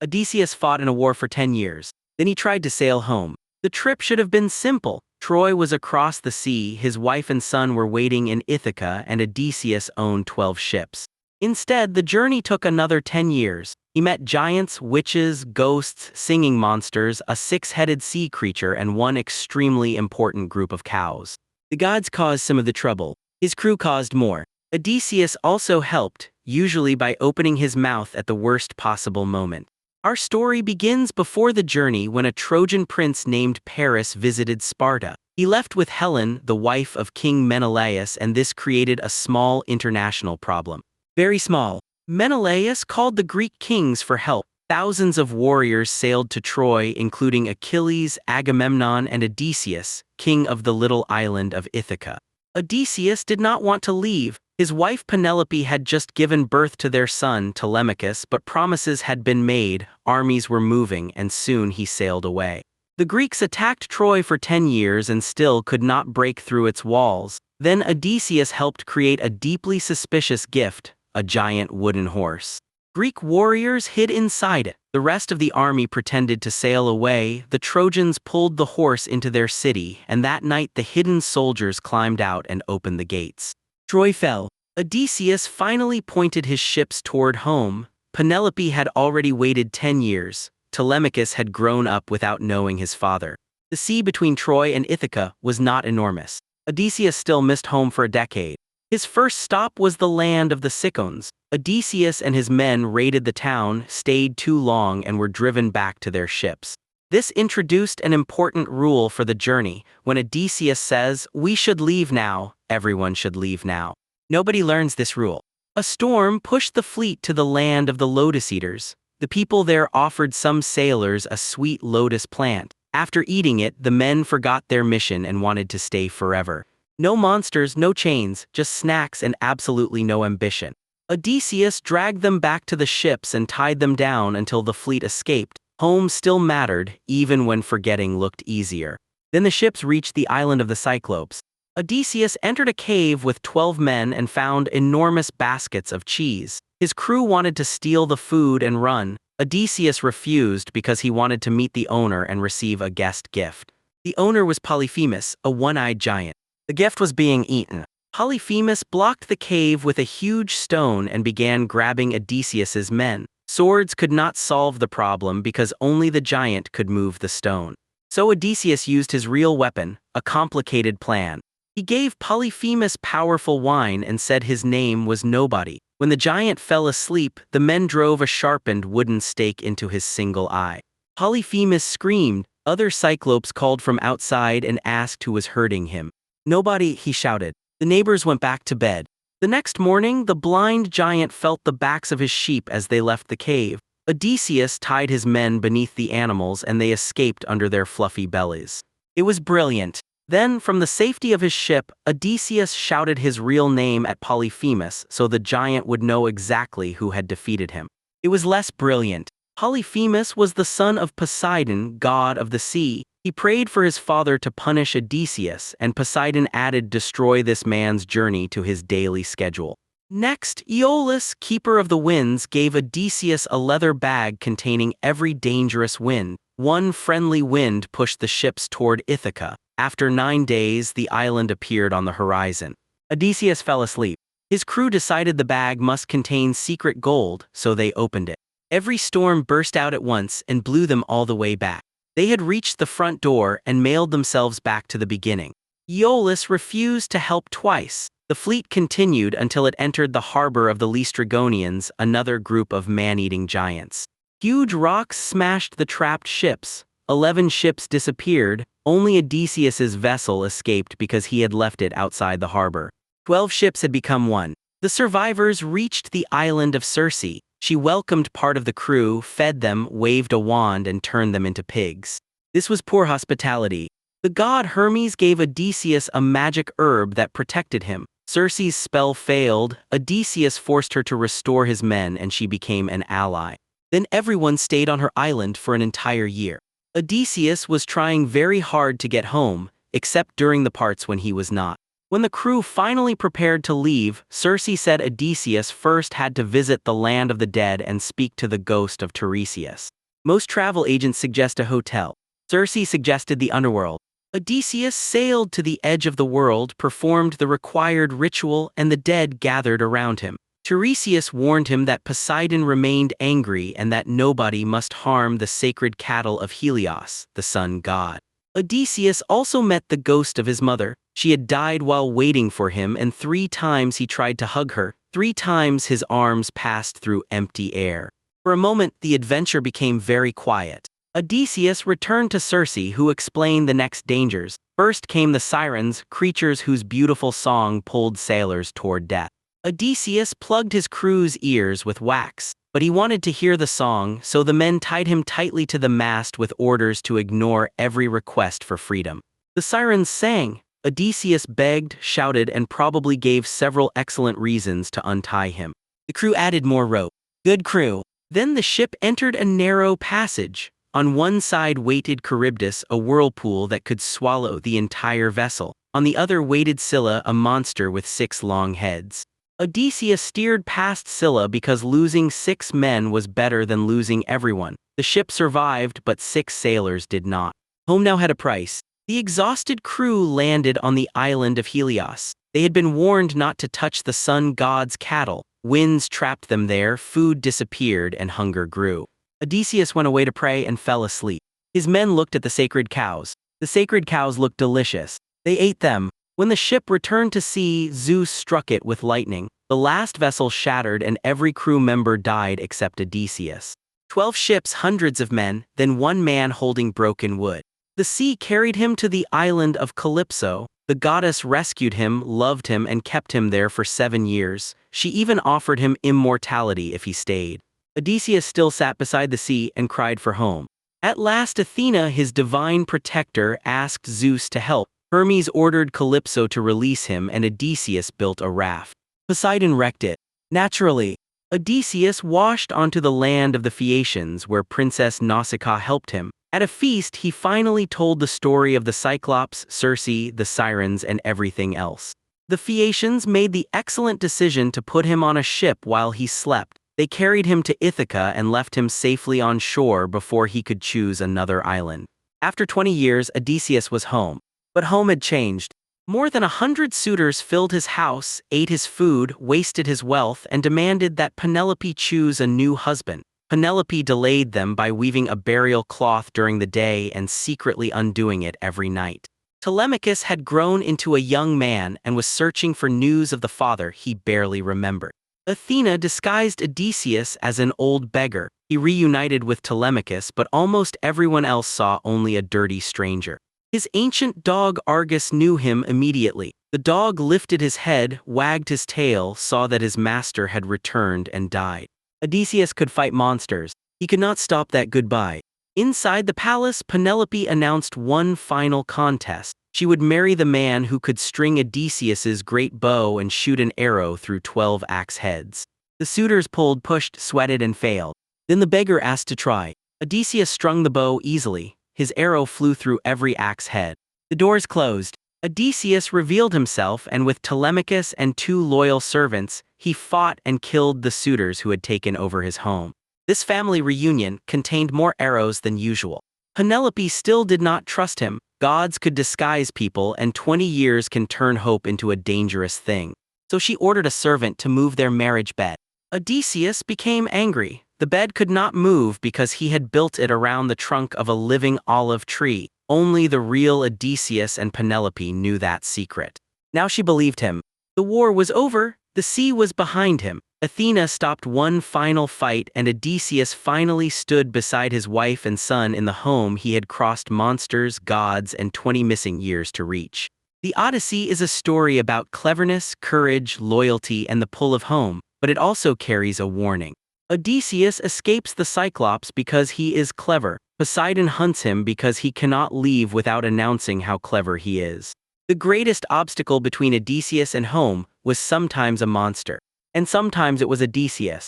Odysseus fought in a war for 10 years. Then he tried to sail home. The trip should have been simple. Troy was across the sea, his wife and son were waiting in Ithaca, and Odysseus owned 12 ships. Instead, the journey took another 10 years. He met giants, witches, ghosts, singing monsters, a six-headed sea creature, and one extremely important group of cows. The gods caused some of the trouble. His crew caused more. Odysseus also helped, usually by opening his mouth at the worst possible moment. Our story begins before the journey when a Trojan prince named Paris visited Sparta. He left with Helen, the wife of King Menelaus, and this created a small international problem. Very small. Menelaus called the Greek kings for help. Thousands of warriors sailed to Troy, including Achilles, Agamemnon, and Odysseus, king of the little island of Ithaca. Odysseus did not want to leave. His wife Penelope had just given birth to their son, Telemachus, but promises had been made, armies were moving, and soon he sailed away. The Greeks attacked Troy for 10 years and still could not break through its walls. Then Odysseus helped create a deeply suspicious gift, a giant wooden horse. Greek warriors hid inside it. The rest of the army pretended to sail away. The Trojans pulled the horse into their city, and that night the hidden soldiers climbed out and opened the gates. Troy fell. Odysseus finally pointed his ships toward home. Penelope had already waited 10 years. Telemachus had grown up without knowing his father. The sea between Troy and Ithaca was not enormous. Odysseus still missed home for a decade. His first stop was the land of the Cicones. Odysseus and his men raided the town, stayed too long, and were driven back to their ships. This introduced an important rule for the journey. When Odysseus says, "We should leave now," everyone should leave now. Nobody learns this rule. A storm pushed the fleet to the land of the Lotus-Eaters. The people there offered some sailors a sweet lotus plant. After eating it, the men forgot their mission and wanted to stay forever. No monsters, no chains, just snacks and absolutely no ambition. Odysseus dragged them back to the ships and tied them down until the fleet escaped. Home still mattered, even when forgetting looked easier. Then the ships reached the island of the Cyclops. Odysseus entered a cave with 12 men and found enormous baskets of cheese. His crew wanted to steal the food and run. Odysseus refused because he wanted to meet the owner and receive a guest gift. The owner was Polyphemus, a one-eyed giant. The gift was being eaten. Polyphemus blocked the cave with a huge stone and began grabbing Odysseus's men. Swords could not solve the problem because only the giant could move the stone. So Odysseus used his real weapon, a complicated plan. He gave Polyphemus powerful wine and said his name was Nobody. When the giant fell asleep, the men drove a sharpened wooden stake into his single eye. Polyphemus screamed. Other Cyclopes called from outside and asked who was hurting him. "Nobody," he shouted. The neighbors went back to bed. The next morning, the blind giant felt the backs of his sheep as they left the cave. Odysseus tied his men beneath the animals and they escaped under their fluffy bellies. It was brilliant. Then, from the safety of his ship, Odysseus shouted his real name at Polyphemus so the giant would know exactly who had defeated him. It was less brilliant. Polyphemus was the son of Poseidon, god of the sea. He prayed for his father to punish Odysseus, and Poseidon added destroy this man's journey to his daily schedule. Next, Aeolus, keeper of the winds, gave Odysseus a leather bag containing every dangerous wind. One friendly wind pushed the ships toward Ithaca. After 9 days, the island appeared on the horizon. Odysseus fell asleep. His crew decided the bag must contain secret gold, so they opened it. Every storm burst out at once and blew them all the way back. They had reached the front door and mailed themselves back to the beginning. Aeolus refused to help twice. The fleet continued until it entered the harbor of the Laestrygonians, another group of man-eating giants. Huge rocks smashed the trapped ships. 11 ships disappeared. Only Odysseus's vessel escaped because he had left it outside the harbor. 12 ships had become one. The survivors reached the island of Circe. She welcomed part of the crew, fed them, waved a wand, and turned them into pigs. This was poor hospitality. The god Hermes gave Odysseus a magic herb that protected him. Circe's spell failed. Odysseus forced her to restore his men and she became an ally. Then everyone stayed on her island for an entire year. Odysseus was trying very hard to get home, except during the parts when he was not. When the crew finally prepared to leave, Circe said Odysseus first had to visit the land of the dead and speak to the ghost of Tiresias. Most travel agents suggest a hotel. Circe suggested the underworld. Odysseus sailed to the edge of the world, performed the required ritual, and the dead gathered around him. Tiresias warned him that Poseidon remained angry and that nobody must harm the sacred cattle of Helios, the sun god. Odysseus also met the ghost of his mother. She had died while waiting for him, and 3 times he tried to hug her. 3 times his arms passed through empty air. For a moment, the adventure became very quiet. Odysseus returned to Circe, who explained the next dangers. First came the Sirens, creatures whose beautiful song pulled sailors toward death. Odysseus plugged his crew's ears with wax, but he wanted to hear the song, so the men tied him tightly to the mast with orders to ignore every request for freedom. The Sirens sang. Odysseus begged, shouted, and probably gave several excellent reasons to untie him. The crew added more rope. Good crew. Then the ship entered a narrow passage. On one side waited Charybdis, a whirlpool that could swallow the entire vessel. On the other waited Scylla, a monster with 6 long heads. Odysseus steered past Scylla because losing 6 men was better than losing everyone. The ship survived, but 6 sailors did not. Home now had a price. The exhausted crew landed on the island of Helios. They had been warned not to touch the sun god's cattle. Winds trapped them there, food disappeared, and hunger grew. Odysseus went away to pray and fell asleep. His men looked at the sacred cows. The sacred cows looked delicious. They ate them. When the ship returned to sea, Zeus struck it with lightning. The last vessel shattered and every crew member died except Odysseus. 12 ships, hundreds of men, then 1 man holding broken wood. The sea carried him to the island of Calypso. The goddess rescued him, loved him, and kept him there for 7 years. She even offered him immortality if he stayed. Odysseus still sat beside the sea and cried for home. At last Athena, his divine protector, asked Zeus to help. Hermes ordered Calypso to release him, and Odysseus built a raft. Poseidon wrecked it. Naturally, Odysseus washed onto the land of the Phaeacians, where Princess Nausicaa helped him. At a feast, he finally told the story of the Cyclops, Circe, the Sirens, and everything else. The Phaeacians made the excellent decision to put him on a ship while he slept. They carried him to Ithaca and left him safely on shore before he could choose another island. After 20 years, Odysseus was home. But home had changed. More than 100 suitors filled his house, ate his food, wasted his wealth, and demanded that Penelope choose a new husband. Penelope delayed them by weaving a burial cloth during the day and secretly undoing it every night. Telemachus had grown into a young man and was searching for news of the father he barely remembered. Athena disguised Odysseus as an old beggar. He reunited with Telemachus, but almost everyone else saw only a dirty stranger. His ancient dog Argus knew him immediately. The dog lifted his head, wagged his tail, saw that his master had returned and died. Odysseus could fight monsters. He could not stop that goodbye. Inside the palace, Penelope announced one final contest. She would marry the man who could string Odysseus's great bow and shoot an arrow through 12 axe heads. The suitors pulled, pushed, sweated, and failed. Then the beggar asked to try. Odysseus strung the bow easily. His arrow flew through every axe head. The doors closed. Odysseus revealed himself, and with Telemachus and 2 loyal servants, he fought and killed the suitors who had taken over his home. This family reunion contained more arrows than usual. Penelope still did not trust him. Gods could disguise people, and 20 years can turn hope into a dangerous thing. So she ordered a servant to move their marriage bed. Odysseus became angry. The bed could not move because he had built it around the trunk of a living olive tree. Only the real Odysseus and Penelope knew that secret. Now she believed him. The war was over. The sea was behind him. Athena stopped one final fight, and Odysseus finally stood beside his wife and son in the home he had crossed monsters, gods, and 20 missing years to reach. The Odyssey is a story about cleverness, courage, loyalty, and the pull of home, but it also carries a warning. Odysseus escapes the Cyclops because he is clever. Poseidon hunts him because he cannot leave without announcing how clever he is. The greatest obstacle between Odysseus and home was sometimes a monster, and sometimes it was Odysseus.